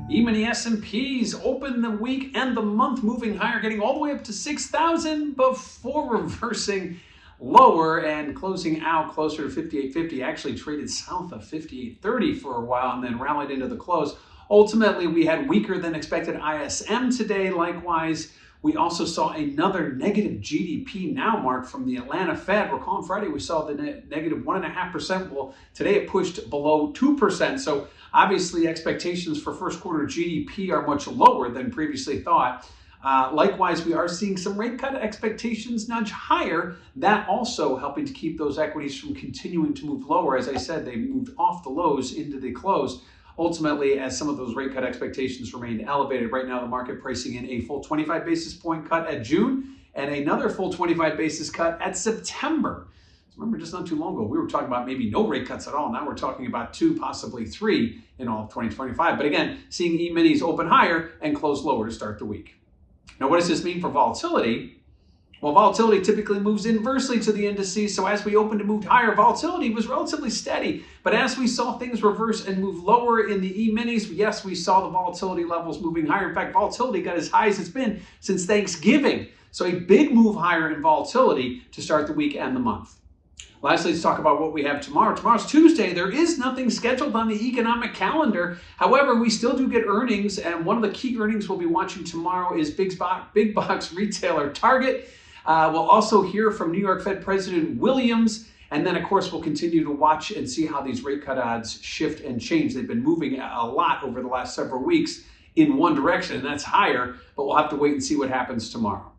Even the S&Ps opened the week and the month moving higher, getting all the way up to 6,000 before reversing lower and closing out closer to 58.50. Actually traded south of 58.30 for a while and then rallied into the close. Ultimately, we had weaker than expected ISM today. Likewise, we also saw another negative GDP now mark from the Atlanta Fed. Recall on Friday we saw the negative 1.5%. Well, today it pushed below 2%. So obviously expectations for first quarter GDP are much lower than previously thought. Likewise, we are seeing some rate cut expectations nudge higher. That also helping to keep those equities from continuing to move lower. As I said, they moved off the lows into the close. Ultimately, as some of those rate cut expectations remained elevated, right now the market pricing in a full 25 basis point cut at June and another full 25 basis cut at September. So remember, just not too long ago, we were talking about maybe no rate cuts at all. Now we're talking about 2, possibly 3 in all of 2025. But again, seeing E-minis open higher and close lower to start the week. Now, what does this mean for volatility? Well, volatility typically moves inversely to the indices, so as we opened and moved higher, volatility was relatively steady. But as we saw things reverse and move lower in the E-minis, yes, we saw the volatility levels moving higher. In fact, volatility got as high as it's been since Thanksgiving. So a big move higher in volatility to start the week and the month. Lastly, let's talk about what we have tomorrow. Tomorrow's Tuesday. There is nothing scheduled on the economic calendar. However, we still do get earnings, and one of the key earnings we'll be watching tomorrow is big box retailer Target. We'll also hear from New York Fed President Williams, and then, of course, we'll continue to watch and see how these rate cut odds shift and change. They've been moving a lot over the last several weeks in one direction, and that's higher, but we'll have to wait and see what happens tomorrow.